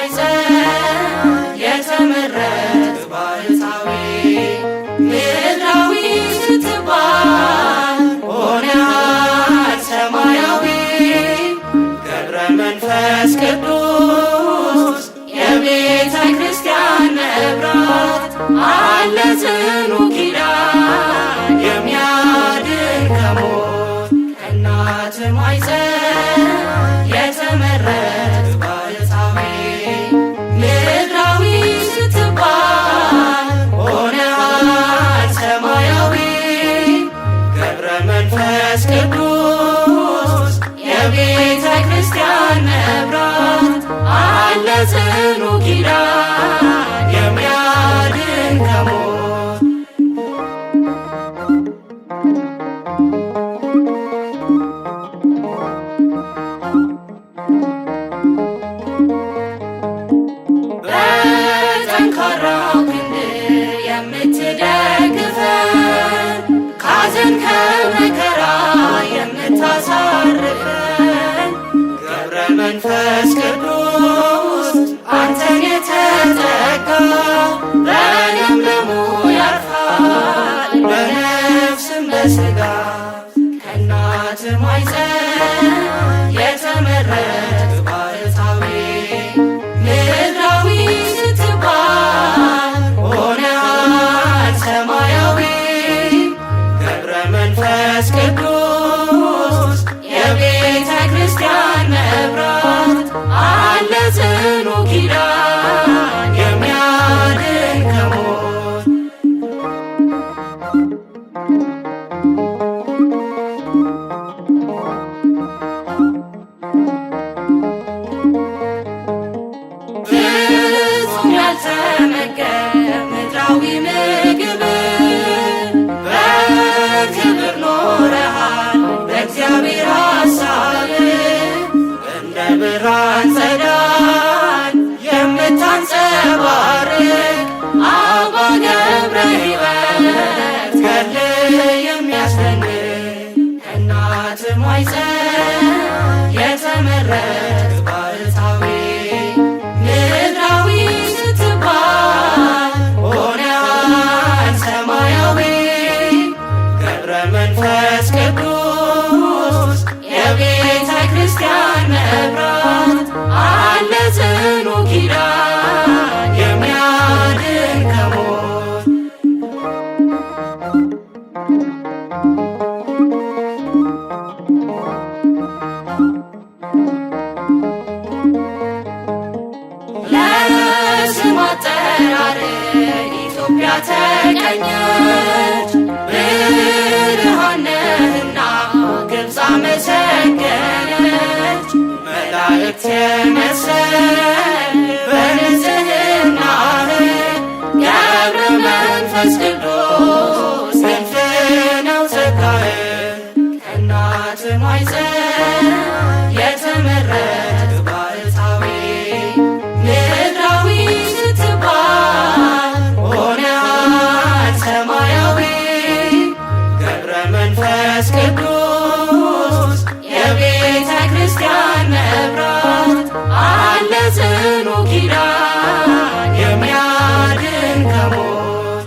ማኅፀን የተመረጥክ ባህታዊ ምድራዊ ስትባል ሆነሃል ሰማያዊ ገብረ መንፈስ ቅዱስ የቤተ ክርስቲያን መብራት አለ ጽኑ ኪዳን የሚያድን ከሞት ከእናት ማኅፀን የተመረጥክ ባህታዊ ምድራዊ ስትባል ሆነሃል ሰማያዊ ገብረ መንፈስ ቅዱስ የቤተ ክርስቲያን መብራት አለ ጽኑ ኪዳን የሚያድን ከሞት በጠንካራው ክንድ የምትደግፈን ካዘን ከመከራ የምታሳርፈን ገብረ መንፈስ ቅዱስ አንተን የተጠጋ በለምለሙ ያርፋል በነፍስም በሥጋ ከእናት ማኅፀን የተመረጥክ ባህታዊ ምድራዊ ስትባል ሆነሃል ሰማያዊ ገብረ መንፈስ ቅዱስ የቤተ ክርስቲያን መብራት አለ ጽኑ ኪዳን የሚያድን ከሞት ፍጹም ያልተመገብ ምድራዊ ምግብ በክብር ኖረሃል በእግዚአብሔር ሐሳብ እንደ ብርሃን ጸዳል የምታንጸባርቅ አባ ገብረ ሕይወት ገድል የሚያስደንቅ ከእናት ማኅፀን የተመረጥክ ባህታዊ ምድራዊ ስትባል ሆነሃል ሰማያዊ ገብረ መንፈስ ቅዱስ የቤተ ክርስቲያን መብራት አለ ጽኑ ኪዳን የሚያድን ከሞት ለስም አጠራር ኢትዮጵያ ተቀኘች ብርሃን ነህና ግብፅ አመሰገነች መላእክት የመሰል በንጽሕናህ ገብረ መንፈስ ቅዱስ ክንፍ ነው ጸጋህ ከእናት ማኅፀን የተመረጥክ ባህታዊ ምድራዊ ስትባል ሆነሃል ሰማያዊ ገብረ መንፈስ ቅዱስ የቤተ ክርስቲያን መብራት አለ ጽኑ ኪዳን የሚያድን ከሞት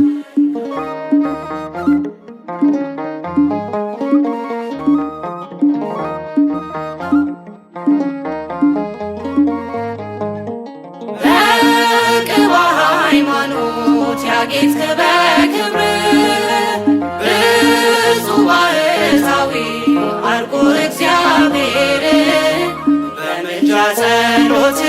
በቅባ ሃይማኖት ያጌጥክ በክብር ብፁዕ ባህታዊ አርቆ እግዚአብሔር በምልጃ ጸሎት